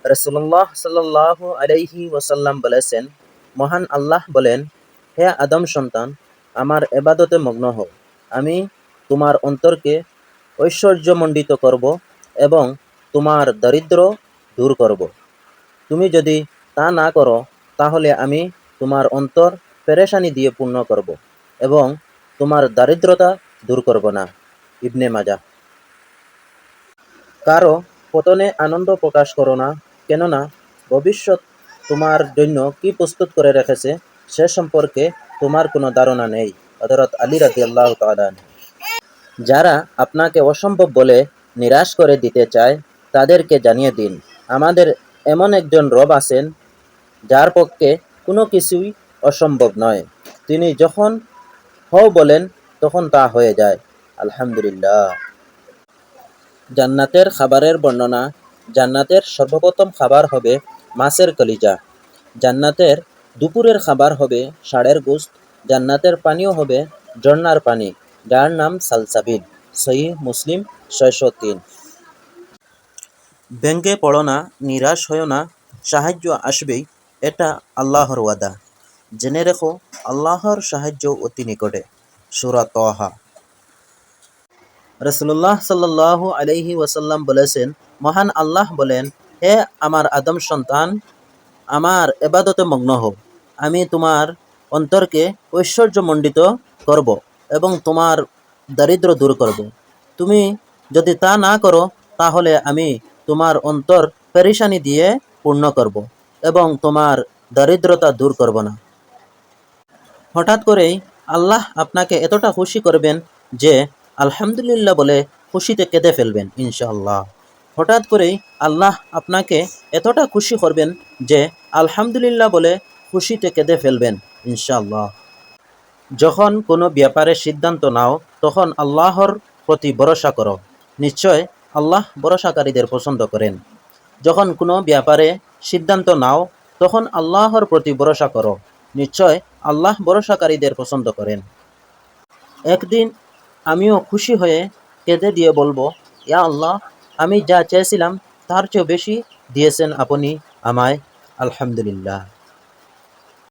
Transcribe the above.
রাসূলুল্লাহ সাল্লাল্লাহু আলাইহি ওয়াসাল্লাম বলেছেন, মহান আল্লাহ বলেন, হে আদম সন্তান, আমার ইবাদতে মগ্ন হও। আমি তোমার অন্তরকে ঐশ্বর্যমণ্ডিত করব এবং তোমার দারিদ্র্য দূর করব। তুমি যদি তা না করো, তাহলে আমি তোমার অন্তর পেরেশানি দিয়ে পূর্ণ করব এবং তোমার দারিদ্রতা দূর করব না। ইবনে মাজাহ। কারো পতনে আনন্দ প্রকাশ করো না, কেননা ভবিষ্যৎ তোমার জন্য কি প্রস্তুত করে রেখেছে সে সম্পর্কে তোমার কোনো ধারণা নেই। হযরত আলী রাদিয়াল্লাহু তাআলা আনহু। যারা আপনাকে অসম্ভব বলে নিরাশ করে দিতে চায়, তাদেরকে জানিয়ে দিন, আমাদের এমন একজন রব আছেন যার পক্ষে কোনো কিছুই অসম্ভব নয়। তিনি যখন হও বলেন তখন তা হয়ে যায়। আলহামদুলিল্লাহ। জান্নাতের খাবারের বর্ণনা। জান্নাতের সর্বপ্রথম খাবার হবে মাছের কলিজা। জান্নাতের দুপুরের খাবার হবে ষাঁড়ের গোশত। জান্নাতের পানীয় হবে ঝর্ণার পানি, যার নাম সালসাবিল। সহিহ মুসলিম ৬০৩। ভেঙে পড়ো না, নিরাশ হয়ো না, সাহায্য আসবেই, এটা আল্লাহর ওয়াদা। জেনে রেখো, আল্লাহর সাহায্য অতি নিকটে। সূরা তাহা। রাসূলুল্লাহ সাল্লাল্লাহু আলাইহি ওয়াসাল্লাম বলেছেন, মহান আল্লাহ বলেন, হে আমার আদম সন্তান, আমার ইবাদতে মগ্ন হও। আমি তোমার অন্তরকে ঐশ্বর্যমণ্ডিত করব এবং তোমার দারিদ্র্য দূর করব। তুমি যদি তা না করো, তাহলে আমি তোমার অন্তর পেরেশানি দিয়ে পূর্ণ করব এবং তোমার দারিদ্রতা দূর করব না। হঠাৎ করেই আল্লাহ আপনাকে এতটা খুশি করবেন যে আলহামদুলিল্লাহ বলে খুশিতে কেঁদে ফেলবেন ইনশাআল্লাহ। হঠাৎ করেই আল্লাহ আপনাকে এতটা খুশি করবেন যে আলহামদুলিল্লাহ বলে খুশিতে কেঁদে ফেলবেন ইনশাআল্লাহ। যখন কোনো ব্যাপারে সিদ্ধান্ত নাও, তখন আল্লাহর প্রতি ভরসা করো। নিশ্চয় আল্লাহ ভরসাকারীদের পছন্দ করেন। যখন কোনো ব্যাপারে সিদ্ধান্ত নাও, তখন আল্লাহর প্রতি ভরসা করো। নিশ্চয় আল্লাহ ভরসাকারীদের পছন্দ করেন। একদিন আমিও খুশি হয়ে কেঁদে দিয়ে বলবো, ইয়া আল্লাহ, আমি যা চেয়েছিলাম তার চেয়েও বেশি দিয়েছেন আপনি আমায়। আলহামদুলিল্লাহ।